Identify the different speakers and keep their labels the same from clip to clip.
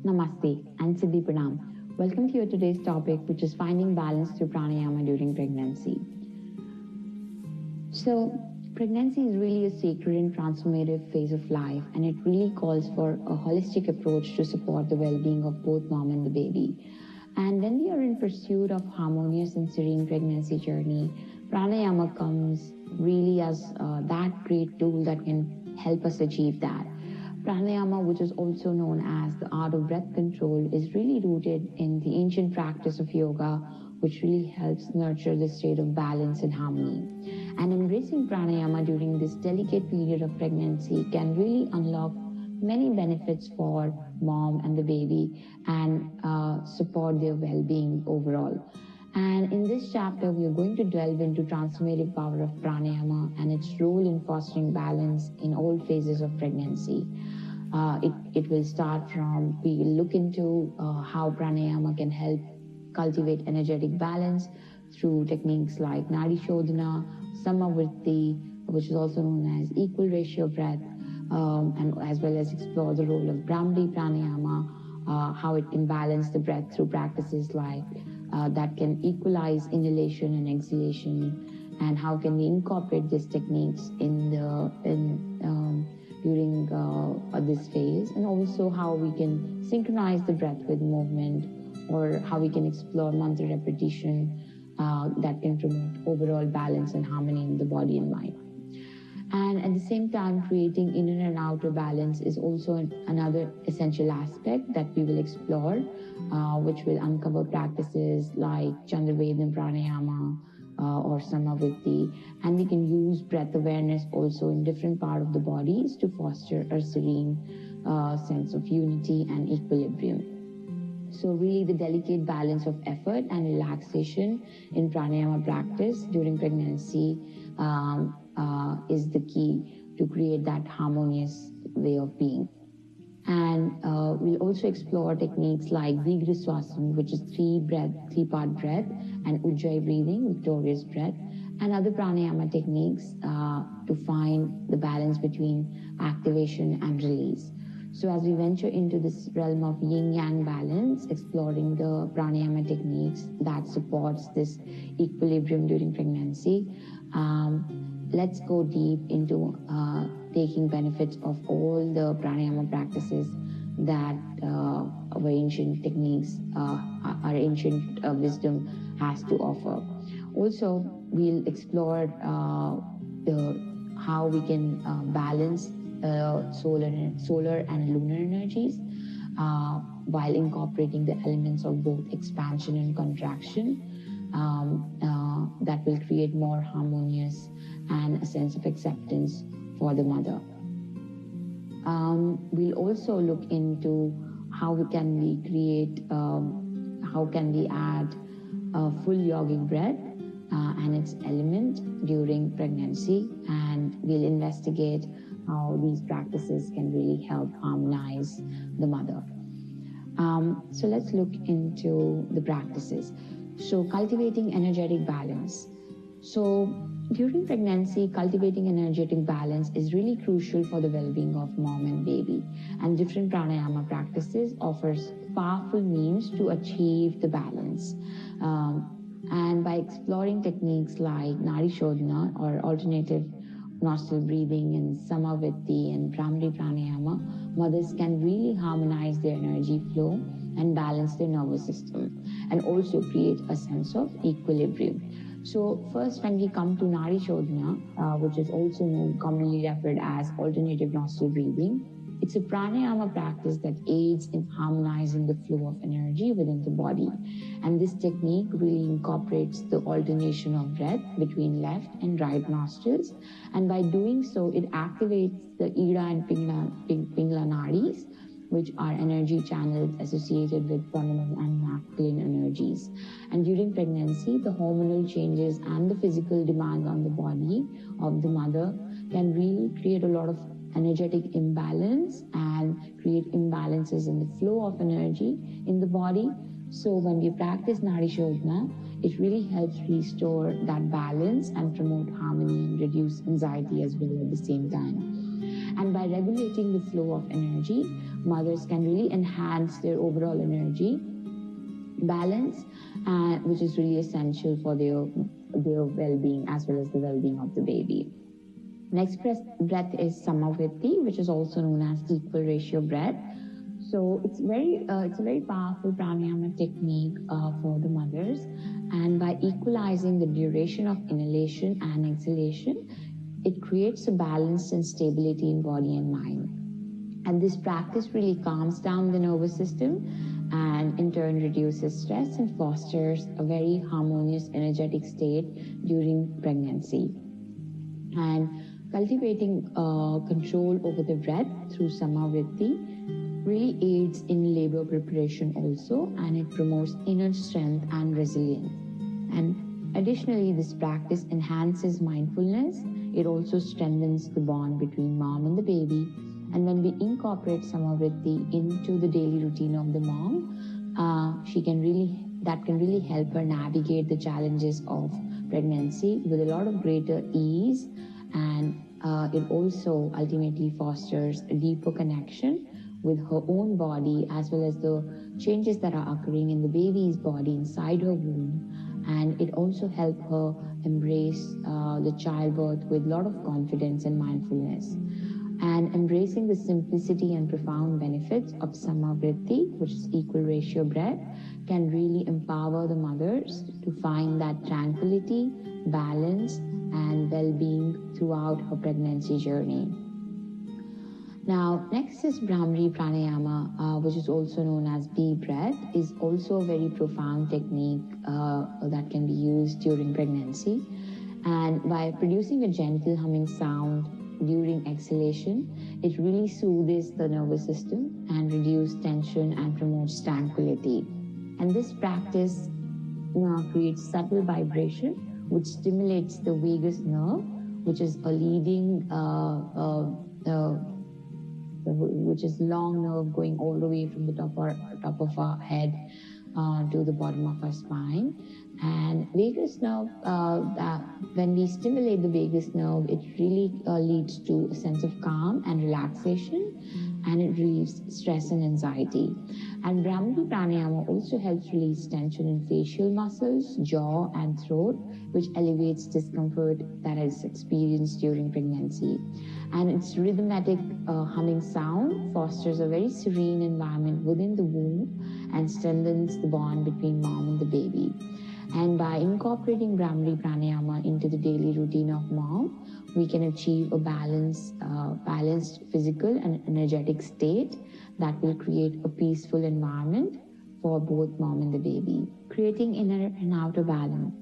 Speaker 1: Namaste and Siddhi Pranam. Welcome to your today's topic, which is finding balance through pranayama during pregnancy. So, pregnancy is really a sacred and transformative phase of life, and it really calls for a holistic approach to support the well-being of both mom and the baby. And when we are in pursuit of harmonious and serene pregnancy journey, pranayama comes really as that great tool that can help us achieve that. Pranayama, which is also known as the art of breath control, is really rooted in the ancient practice of yoga, which really helps nurture the state of balance and harmony. And embracing pranayama during this delicate period of pregnancy can really unlock many benefits for mom and the baby and support their well-being overall. And in this chapter, we are going to delve into transformative power of pranayama and its role in fostering balance in all phases of pregnancy. It will start from, we will look into how pranayama can help cultivate energetic balance through techniques like Nadi Shodhana, Samavritti, which is also known as equal ratio breath, and as well as explore the role of Brahmari Pranayama, how it can balance the breath through practices like that can equalize inhalation and exhalation, and how can we incorporate these techniques during this phase, and also how we can synchronize the breath with movement, or how we can explore mantra repetition that can promote overall balance and harmony in the body and mind. And at the same time, creating inner and outer balance is also another essential aspect that we will explore, which will uncover practices like Chandravedam Pranayama or Samavritti. And we can use breath awareness also in different parts of the bodies to foster a serene sense of unity and equilibrium. So really the delicate balance of effort and relaxation in pranayama practice during pregnancy is the key to create that harmonious way of being. And we'll also explore techniques like Vigriswasan, which is three-part breath, and Ujjayi breathing, victorious breath, and other pranayama techniques to find the balance between activation and release. So as we venture into this realm of yin-yang balance, exploring the pranayama techniques that supports this equilibrium during pregnancy, let's go deep into taking benefits of all the pranayama practices that our ancient techniques, our ancient wisdom has to offer. Also, we'll explore how we can balance solar and lunar energies while incorporating the elements of both expansion and contraction that will create more harmonious and a sense of acceptance for the mother. We'll also look into how we add a full yogic breath and its element during pregnancy, and we'll investigate how these practices can really help harmonize the mother. So let's look into the practices. So cultivating energetic balance. So during pregnancy, cultivating energetic balance is really crucial for the well-being of mom and baby. And different pranayama practices offers powerful means to achieve the balance. And by exploring techniques like Nadi Shodhana or alternative nostril breathing and Samavritti and Brahmari Pranayama, mothers can really harmonize their energy flow and balance their nervous system, and also create a sense of equilibrium. So first, when we come to Nadi Shodhana, which is also commonly referred as alternative nostril breathing, it's a pranayama practice that aids in harmonizing the flow of energy within the body. And this technique really incorporates the alternation of breath between left and right nostrils. And by doing so, it activates the Ida and Pingla nadis, which are energy channels associated with feminine and masculine energies. And during pregnancy, the hormonal changes and the physical demand on the body of the mother can really create a lot of energetic imbalance and create imbalances in the flow of energy in the body. So when we practice Nadi Shodhana, it really helps restore that balance and promote harmony and reduce anxiety as well at the same time. And by regulating the flow of energy, mothers can really enhance their overall energy balance, which is really essential for their well-being as well as the well-being of the baby. Next breath is Samavritti, which is also known as equal ratio breath. So it's a very powerful pranayama technique for the mothers, and by equalizing the duration of inhalation and exhalation, it creates a balance and stability in body and mind. And this practice really calms down the nervous system and in turn reduces stress and fosters a very harmonious energetic state during pregnancy. And cultivating control over the breath through Samavritti really aids in labor preparation also, and it promotes inner strength and resilience. And additionally, this practice enhances mindfulness. It also strengthens the bond between mom and the baby. And when we incorporate Samavritti into the daily routine of the mom, that can really help her navigate the challenges of pregnancy with a lot of greater ease, and it also ultimately fosters a deeper connection with her own body as well as the changes that are occurring in the baby's body inside her womb. And it also helps her embrace the childbirth with a lot of confidence and mindfulness. And embracing the simplicity and profound benefits of Samavritti, which is equal ratio breath, can really empower the mothers to find that tranquility, balance, and well-being throughout her pregnancy journey. Now, next is Bhramari Pranayama, which is also known as bee breath, is also a very profound technique that can be used during pregnancy. And by producing a gentle humming sound during exhalation, it really soothes the nervous system and reduces tension and promotes tranquility. And this practice creates subtle vibration, which stimulates the vagus nerve, which is a leading which is long nerve going all the way from the top of our head to the bottom of our spine. And vagus nerve, when we stimulate the vagus nerve, it really leads to a sense of calm and relaxation, and it relieves stress and anxiety. And Bhramari Pranayama also helps release tension in facial muscles, jaw and throat, which elevates discomfort that is experienced during pregnancy. And its rhythmic humming sound fosters a very serene environment within the womb and strengthens the bond between mom and the baby. And by incorporating Bhramari Pranayama into the daily routine of mom, we can achieve a balanced physical and energetic state that will create a peaceful environment for both mom and the baby. Creating inner and outer balance.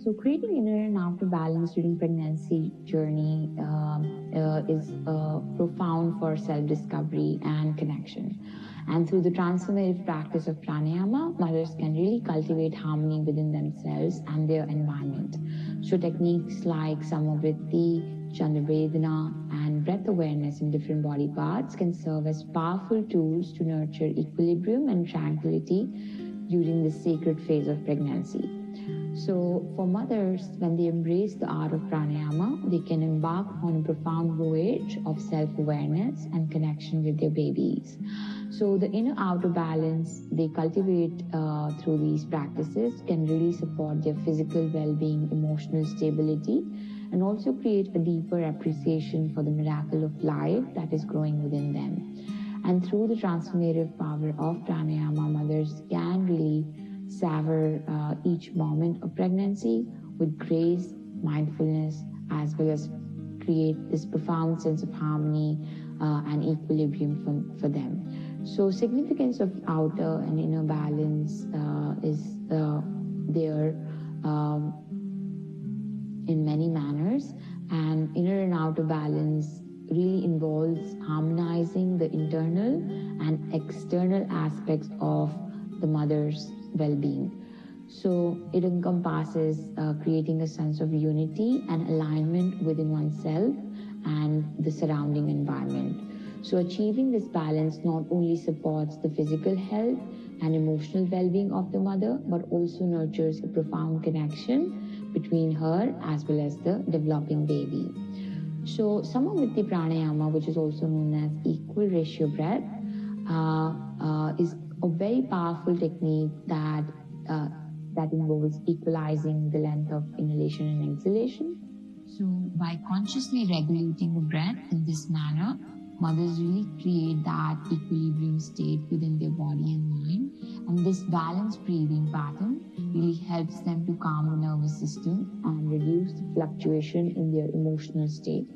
Speaker 1: So creating inner and outer balance during pregnancy journey is profound for self-discovery and connection. And through the transformative practice of pranayama, mothers can really cultivate harmony within themselves and their environment. So techniques like Samavritti, Chandravedana, and breath awareness in different body parts can serve as powerful tools to nurture equilibrium and tranquility during the sacred phase of pregnancy. So for mothers, when they embrace the art of pranayama, they can embark on a profound voyage of self-awareness and connection with their babies. So the inner-outer balance they cultivate through these practices can really support their physical well-being, emotional stability, and also create a deeper appreciation for the miracle of life that is growing within them. And through the transformative power of pranayama, mothers can really savor each moment of pregnancy with grace, mindfulness, as well as create this profound sense of harmony and equilibrium for them. So significance of outer and inner balance is there in many manners, and inner and outer balance really involves harmonizing the internal and external aspects of the mother's well-being. So it encompasses creating a sense of unity and alignment within oneself and the surrounding environment. So achieving this balance not only supports the physical health and emotional well-being of the mother, but also nurtures a profound connection between her as well as the developing baby. So Samavritti Pranayama, which is also known as equal ratio breath, is a very powerful technique that involves equalizing the length of inhalation and exhalation. So by consciously regulating the breath in this manner, mothers really create that equilibrium state within their body and mind. And this balanced breathing pattern really helps them to calm the nervous system and reduce the fluctuation in their emotional state.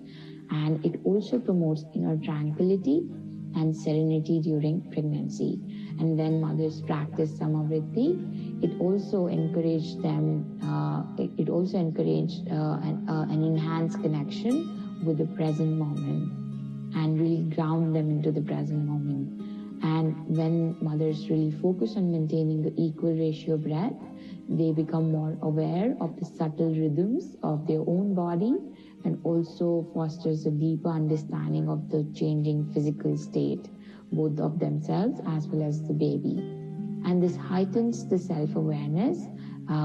Speaker 1: And it also promotes inner tranquility and serenity during pregnancy. And when mothers practice Samavritti, it also encouraged them. It also encouraged an enhanced connection with the present moment, and really ground them into the present moment. And when mothers really focus on maintaining the equal ratio breath, they become more aware of the subtle rhythms of their own body, and also fosters a deeper understanding of the changing physical state, both of themselves as well as the baby. And this heightens the self-awareness,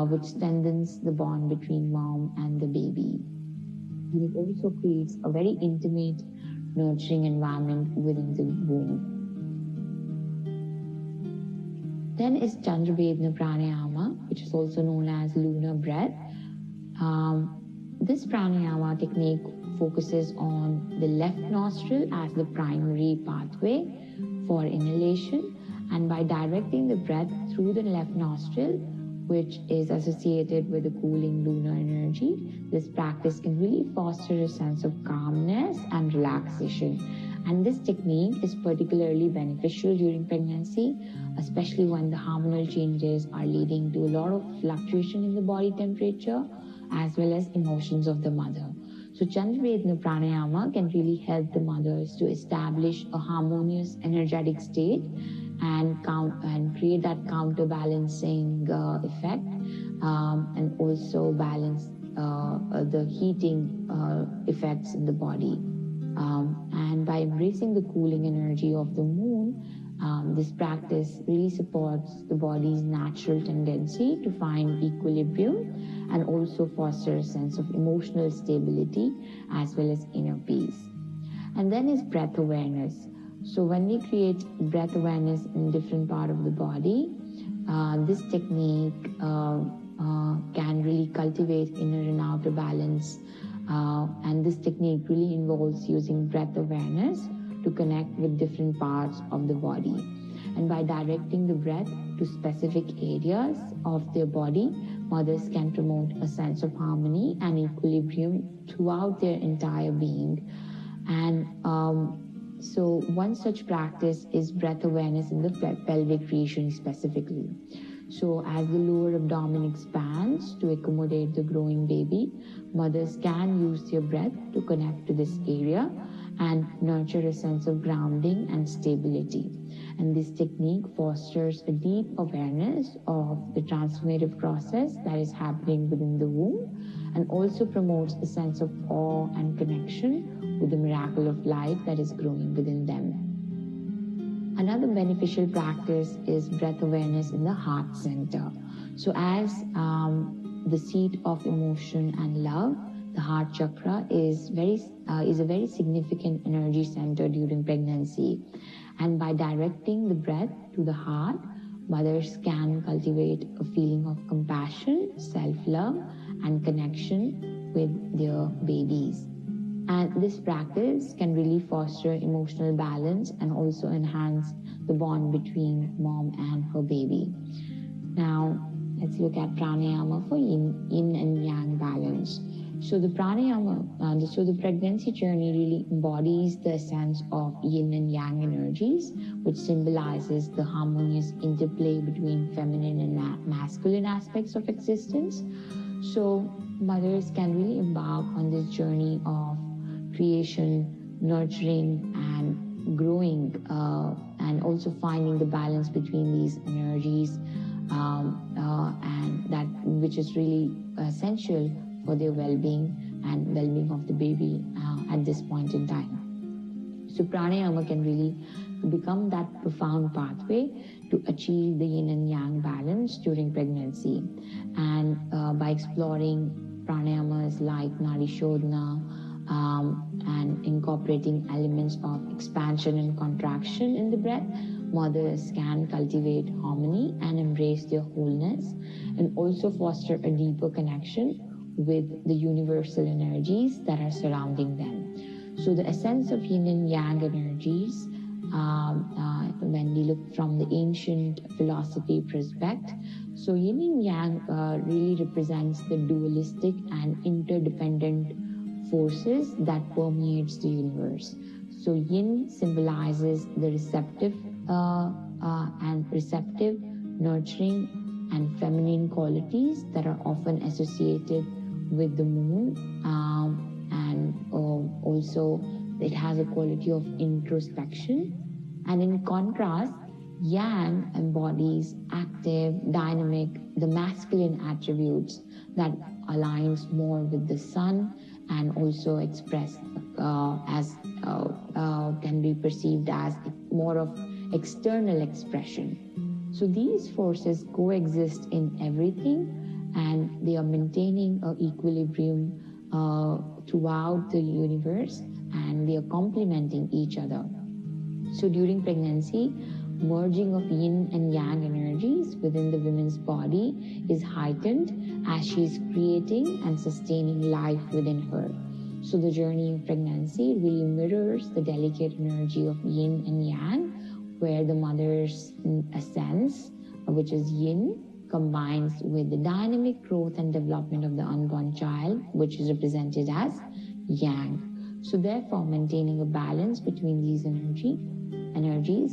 Speaker 1: which strengthens the bond between mom and the baby. And it also creates a very intimate, nurturing environment within the womb. Then is Chandravedana Pranayama, which is also known as lunar breath. This pranayama technique focuses on the left nostril as the primary pathway for inhalation, and by directing the breath through the left nostril, which is associated with the cooling lunar energy, this practice can really foster a sense of calmness and relaxation. And this technique is particularly beneficial during pregnancy, especially when the hormonal changes are leading to a lot of fluctuation in the body temperature as well as emotions of the mother. So Chandravedana Pranayama can really help the mothers to establish a harmonious energetic state and create that counterbalancing effect, and also balance the heating effects in the body. And by embracing the cooling energy of the moon, this practice really supports the body's natural tendency to find equilibrium, and also foster a sense of emotional stability as well as inner peace. And then is breath awareness. So when we create breath awareness in different part of the body, this technique can really cultivate inner and outer balance. And this technique really involves using breath awareness to connect with different parts of the body. And by directing the breath to specific areas of their body, mothers can promote a sense of harmony and equilibrium throughout their entire being. And so one such practice is breath awareness in the pelvic region specifically. So as the lower abdomen expands to accommodate the growing baby, mothers can use their breath to connect to this area and nurture a sense of grounding and stability. And this technique fosters a deep awareness of the transformative process that is happening within the womb, and also promotes a sense of awe and connection with the miracle of life that is growing within them. Another beneficial practice is breath awareness in the heart center. So as the seat of emotion and love, the heart chakra is a very significant energy center during pregnancy. And by directing the breath to the heart, mothers can cultivate a feeling of compassion, self-love, and connection with their babies. And this practice can really foster emotional balance and also enhance the bond between mom and her baby. Now, let's look at pranayama for yin and yang balance. So the pranayama, so the pregnancy journey really embodies the essence of yin and yang energies, which symbolizes the harmonious interplay between feminine and masculine aspects of existence. So mothers can really embark on this journey of creation, nurturing, and growing, and also finding the balance between these energies, and that which is really essential for their well-being and well-being of the baby at this point in time. So pranayama can really become that profound pathway to achieve the yin and yang balance during pregnancy. And by exploring pranayamas like Nadi Shodhana, and incorporating elements of expansion and contraction in the breath, mothers can cultivate harmony and embrace their wholeness, and also foster a deeper connection with the universal energies that are surrounding them. So the essence of yin and yang energies, when we look from the ancient philosophy perspective, so yin and yang really represents the dualistic and interdependent forces that permeates the universe. So yin symbolizes the receptive, nurturing, and feminine qualities that are often associated with the moon, and also it has a quality of introspection. And in contrast, yang embodies active, dynamic, the masculine attributes that aligns more with the sun, and also expressed as can be perceived as more of external expression. So these forces coexist in everything, and they are maintaining an equilibrium throughout the universe, and they are complementing each other. So during pregnancy, merging of yin and yang energies within the woman's body is heightened as she is creating and sustaining life within her. So the journey of pregnancy really mirrors the delicate energy of yin and yang, where the mother's essence, which is yin, combines with the dynamic growth and development of the unborn child, which is represented as yang. So therefore, maintaining a balance between these energies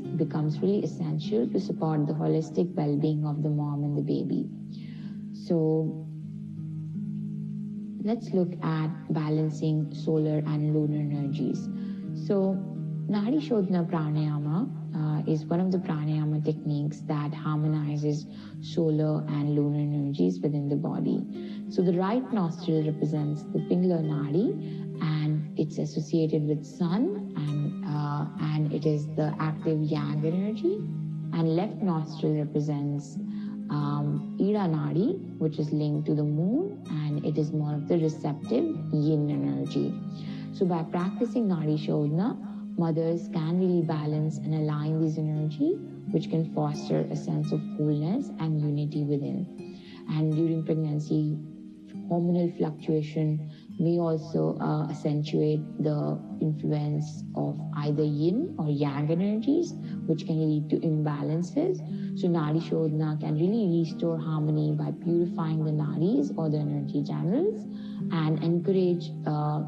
Speaker 1: becomes really essential to support the holistic well-being of the mom and the baby. So let's look at balancing solar and lunar energies. So Nadi Shodhana Pranayama is one of the pranayama techniques that harmonizes solar and lunar energies within the body. So the right nostril represents the Pingala Nadi, and it's associated with sun, and it is the active yang energy. And left nostril represents Ida Nadi, which is linked to the moon, and it is more of the receptive yin energy. So by practicing Nadi Shodhana, mothers can really balance and align this energy, which can foster a sense of wholeness and unity within. And during pregnancy, hormonal fluctuation may also accentuate the influence of either yin or yang energies, which can lead to imbalances. So Nadi Shodhana can really restore harmony by purifying the nadis or the energy channels, and encourage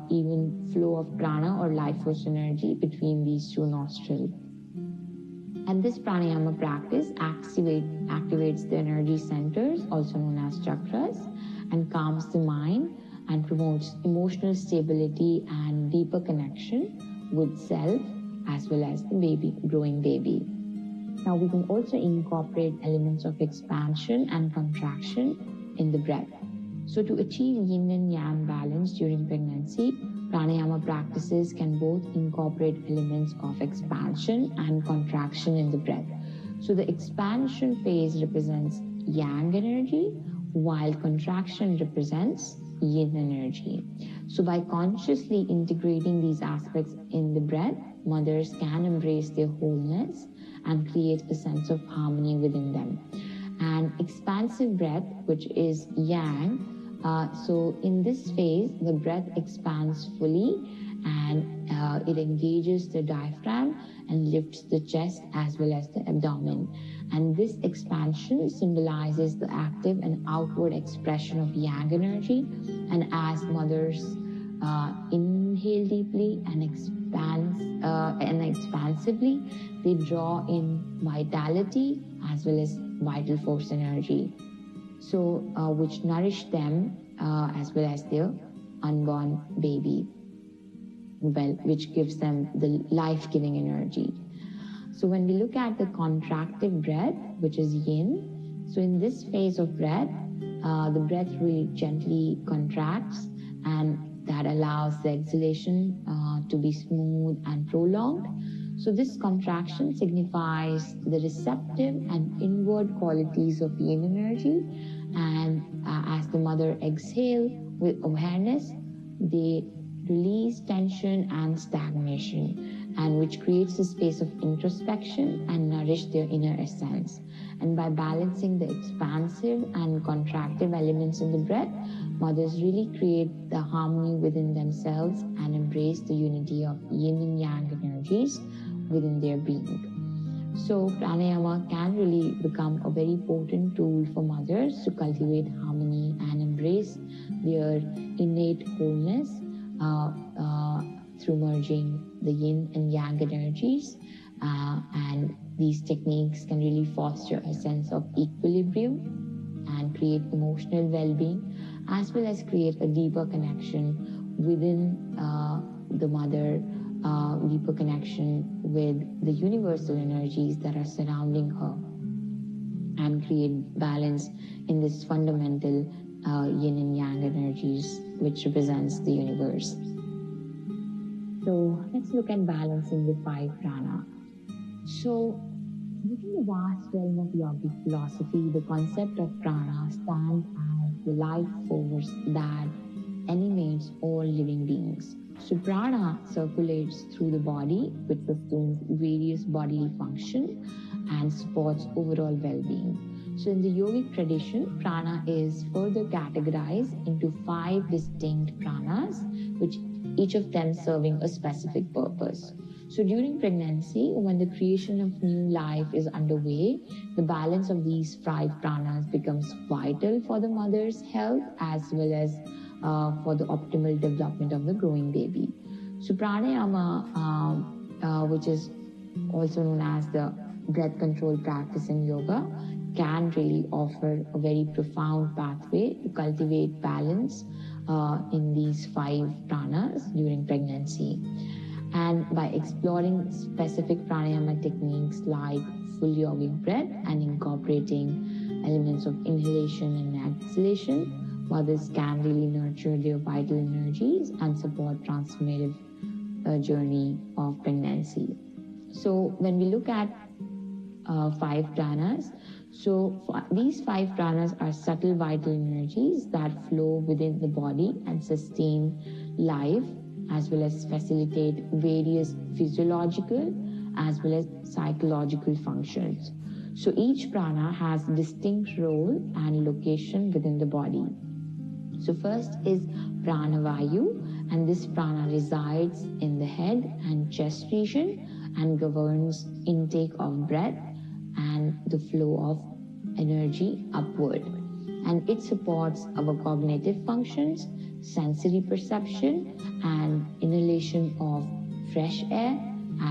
Speaker 1: even flow of prana or life force energy between these two nostrils. And this pranayama practice activates the energy centers, also known as chakras, and calms the mind and promotes emotional stability and deeper connection with self as well as the growing baby. Now we can also incorporate elements of expansion and contraction in the breath. So to achieve yin and yang balance during pregnancy, pranayama practices can both incorporate elements of expansion and contraction in the breath. So the expansion phase represents yang energy, while contraction represents yin energy. So by consciously integrating these aspects in the breath, mothers can embrace their wholeness and create a sense of harmony within them. And expansive breath, which is yang, so in this phase, the breath expands fully, and it engages the diaphragm and lifts the chest as well as the abdomen. And this expansion symbolizes the active and outward expression of yang energy. And as mothers inhale deeply and expansively, they draw in vitality as well as vital force energy, so which nourish them as well as their unborn baby, which gives them the life-giving energy. So when we look at the contractive breath, which is yin, so in this phase of breath, the breath really gently contracts, and that allows the exhalation to be smooth and prolonged. So this contraction signifies the receptive and inward qualities of yin energy, and as the mother exhales with awareness, they release tension and stagnation, and which creates a space of introspection and nourish their inner essence. And by balancing the expansive and contractive elements in the breath, mothers really create the harmony within themselves and embrace the unity of yin and yang energies within their being. So pranayama can really become a very potent tool for mothers to cultivate harmony and embrace their innate wholeness through merging the yin and yang energies. And these techniques can really foster a sense of equilibrium and create emotional well-being, as well as create a deeper connection within the mother, deeper connection with the universal energies that are surrounding her, and create balance in this fundamental yin and yang energies which represents the universe. So let's look at balancing the 5 prana. So within the vast realm of yogic philosophy, the concept of prana stands as the life force that animates all living beings. So prana circulates through the body, which sustains various bodily function and supports overall well-being. So in the yogic tradition, prana is further categorized into 5 distinct pranas, which each of them serving a specific purpose. So during pregnancy, when the creation of new life is underway, the balance of these 5 pranas becomes vital for the mother's health as well as for the optimal development of the growing baby. So pranayama, which is also known as the breath control practice in yoga, can really offer a very profound pathway to cultivate balance in these 5 pranas during pregnancy. And by exploring specific pranayama techniques like full yogic breath and incorporating elements of inhalation and exhalation, mothers can really nurture their vital energies and support transformative journey of pregnancy. So when we look at 5 pranas, so these 5 pranas are subtle vital energies that flow within the body and sustain life, as well as facilitate various physiological as well as psychological functions. So each prana has a distinct role and location within the body. So first is pranavayu, and this prana resides in the head and chest region and governs intake of breath and the flow of energy upward. And it supports our cognitive functions, sensory perception, and inhalation of fresh air,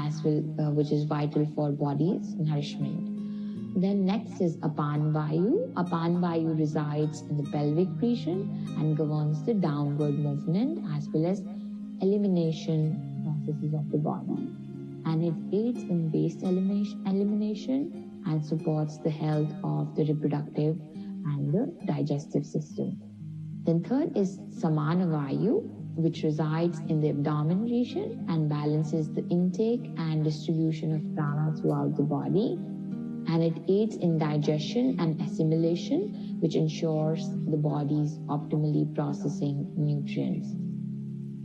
Speaker 1: as well, which is vital for body's nourishment. Then next is apanvayu. Apanvayu resides in the pelvic region and governs the downward movement as well as elimination processes of the body. And it aids in waste elimination and supports the health of the reproductive and the digestive system. Then third is samanavayu, which resides in the abdomen region and balances the intake and distribution of prana throughout the body. And it aids in digestion and assimilation, which ensures the body's optimally processing nutrients.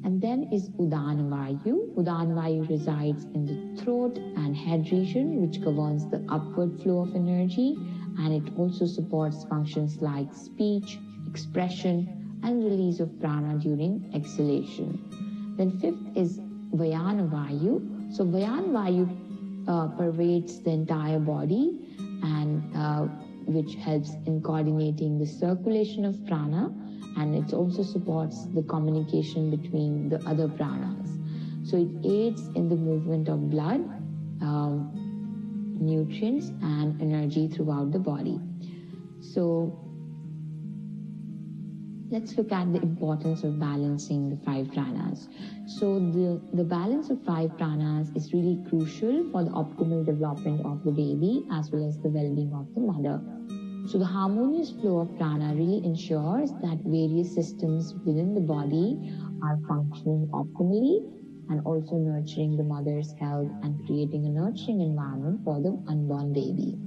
Speaker 1: And then is udanavayu. Udanavayu resides in the throat and head region, which governs the upward flow of energy, and it also supports functions like speech, expression, and release of prana during exhalation. Then fifth is vayanavayu. So vayanavayu pervades the entire body and which helps in coordinating the circulation of prana, and it also supports the communication between the other pranas. So it aids in the movement of blood, nutrients and energy throughout the body. So let's look at the importance of balancing the 5 pranas. So the balance of 5 pranas is really crucial for the optimal development of the baby as well as the well-being of the mother. So the harmonious flow of prana really ensures that various systems within the body are functioning optimally and also nurturing the mother's health and creating a nurturing environment for the unborn baby.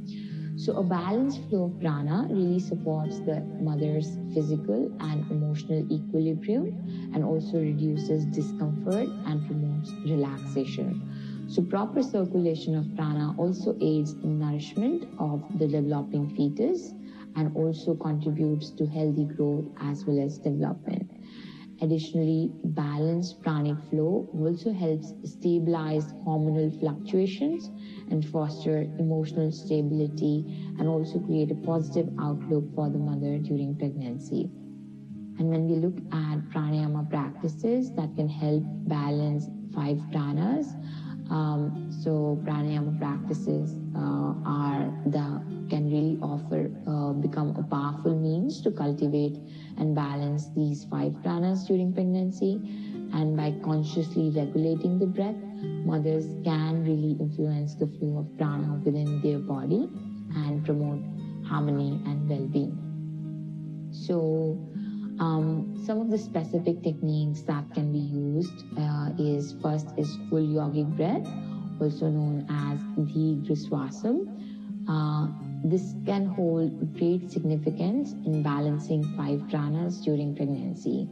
Speaker 1: So a balanced flow of prana really supports the mother's physical and emotional equilibrium, and also reduces discomfort and promotes relaxation. So proper circulation of prana also aids in nourishment of the developing fetus and also contributes to healthy growth as well as development. Additionally, balanced pranic flow also helps stabilize hormonal fluctuations and foster emotional stability, and also create a positive outlook for the mother during pregnancy. And when we look at pranayama practices that can help balance 5 pranas, so pranayama practices can really become a powerful means to cultivate and balance these 5 pranas during pregnancy. And by consciously regulating the breath, mothers can really influence the flow of prana within their body and promote harmony and well-being. So some of the specific techniques that can be used is full yogic breath, also known as Dhiswasam. This can hold great significance in balancing 5 pranas during pregnancy.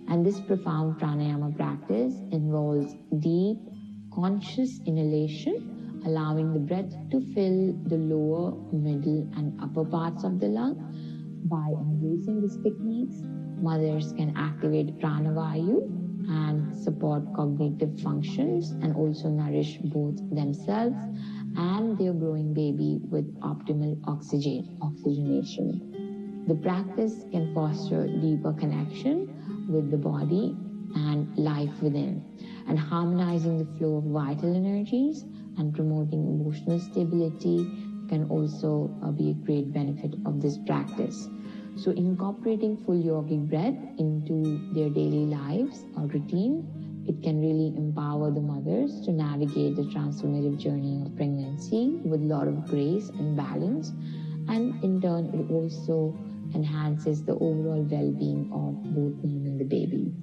Speaker 1: And this profound pranayama practice involves deep, conscious inhalation, allowing the breath to fill the lower, middle, and upper parts of the lung. By embracing these techniques, mothers can activate pranavayu and support cognitive functions, and also nourish both themselves and their growing baby with optimal oxygenation. The practice can foster deeper connection with the body and life within, and harmonizing the flow of vital energies and promoting emotional stability can also be a great benefit of this practice. So incorporating full yogic breath into their daily lives or routine, it can really empower the mothers to navigate the transformative journey of pregnancy with a lot of grace and balance. And in turn, it also enhances the overall well-being of both mom and the baby.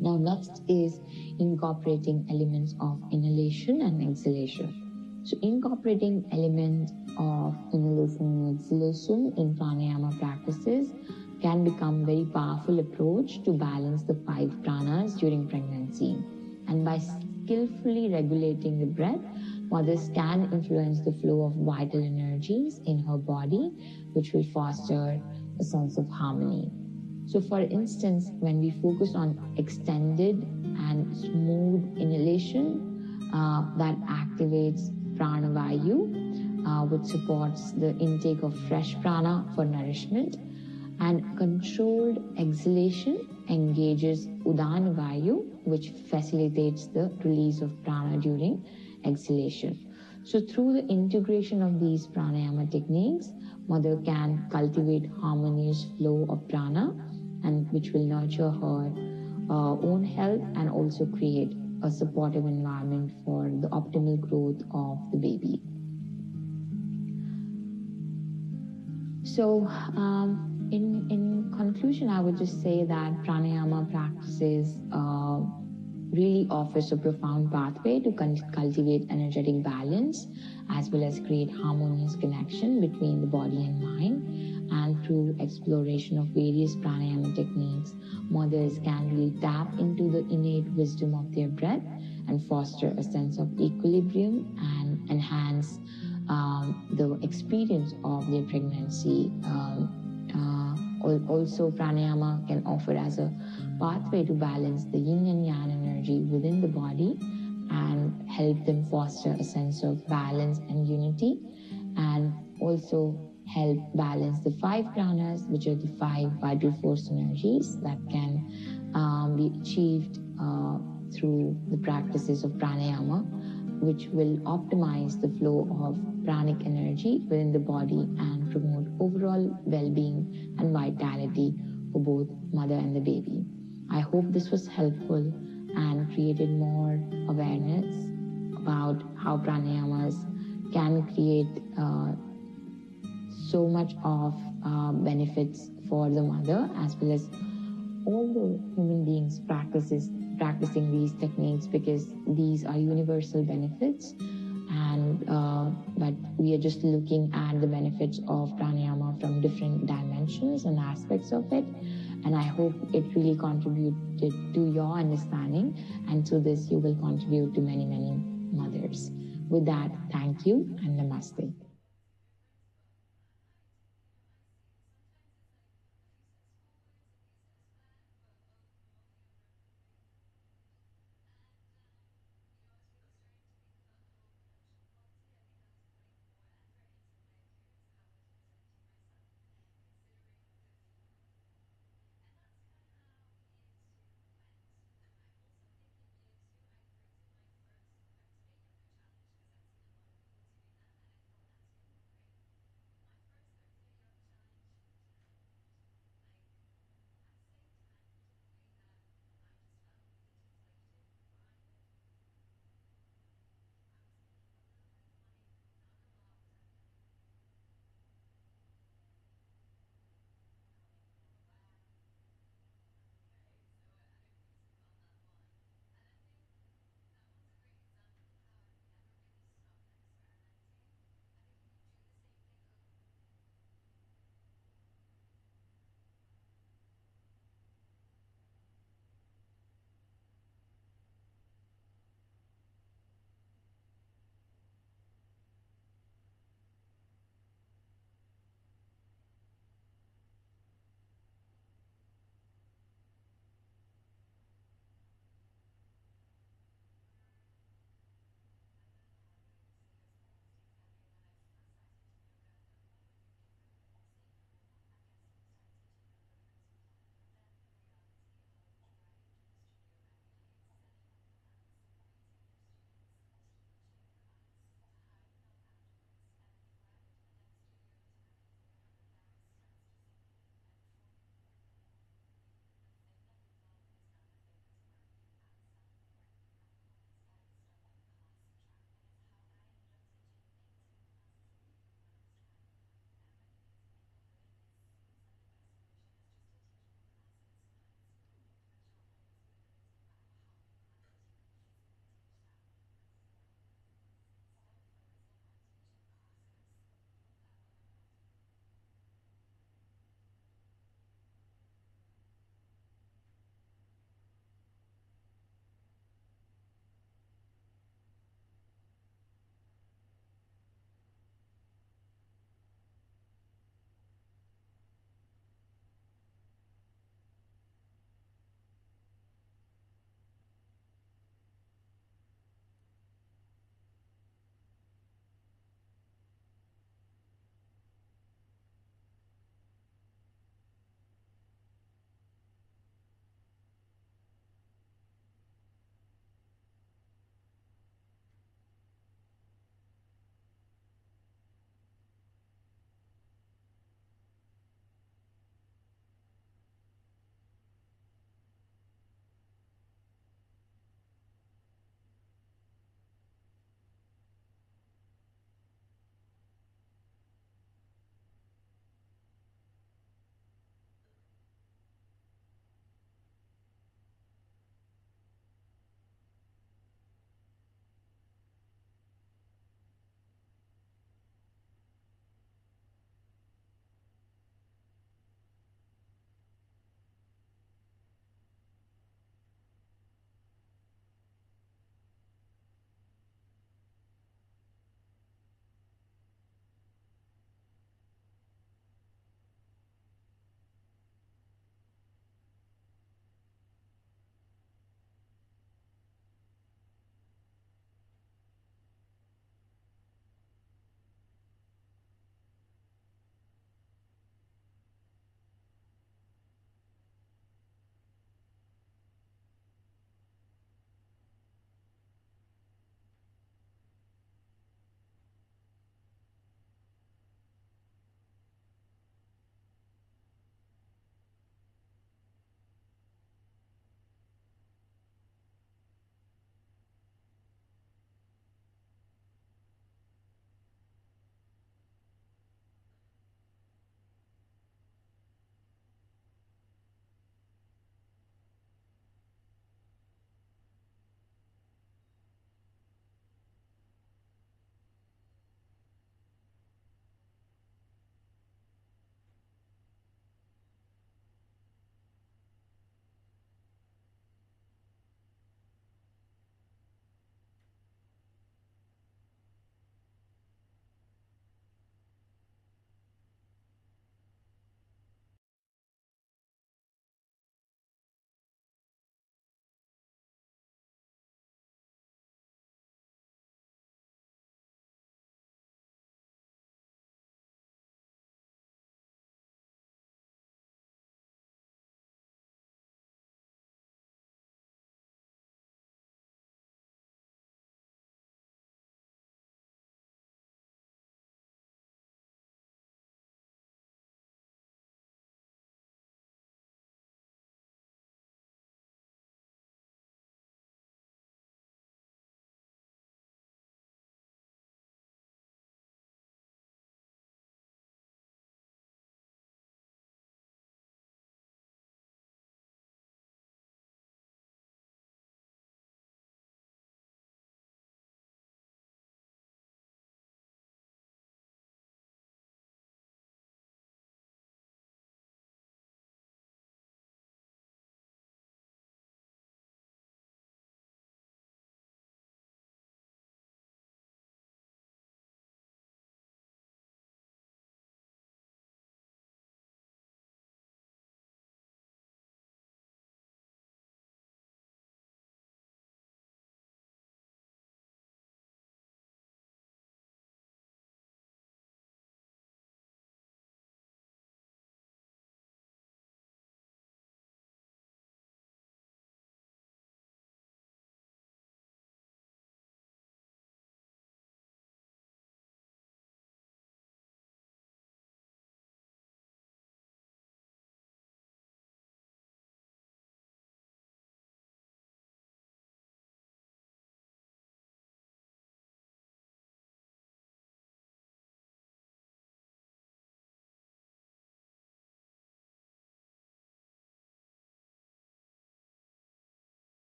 Speaker 1: Now, next is incorporating elements of inhalation and exhalation. So incorporating elements of inhalation and exhalation in pranayama practices can become a very powerful approach to balance the 5 pranas during pregnancy. And by skillfully regulating the breath, mothers can influence the flow of vital energies in her body, which will foster a sense of harmony. So for instance, when we focus on extended and smooth inhalation that activates pranavayu, which supports the intake of fresh prana for nourishment, and controlled exhalation engages udanavayu, which facilitates the release of prana during exhalation. So through the integration of these pranayama techniques, mother can cultivate harmonious flow of prana, and which will nurture her own health and also create a supportive environment for the optimal growth of the baby. So in conclusion, I would just say that pranayama practices really offers a profound pathway to cultivate energetic balance, as well as create harmonious connection between the body and mind. And through exploration of various pranayama techniques, mothers can really tap into the innate wisdom of their breath and foster a sense of equilibrium and enhance the experience of their pregnancy. Also, pranayama can offer as a pathway to balance the yin and yang energy within the body and help them foster a sense of balance and unity, and also help balance the 5 pranas, which are the 5 vital force energies that can be achieved through the practices of pranayama, which will optimize the flow of pranic energy within the body and promote overall well-being and vitality for both mother and the baby. I hope this was helpful and created more awareness about how pranayamas can create so much of benefits for the mother, as well as all the human beings practicing these techniques, because these are universal benefits but we are just looking at the benefits of pranayama from different dimensions and aspects of it. And I hope it really contributed to your understanding, and to this you will contribute to many, many mothers. With that, thank you and namaste.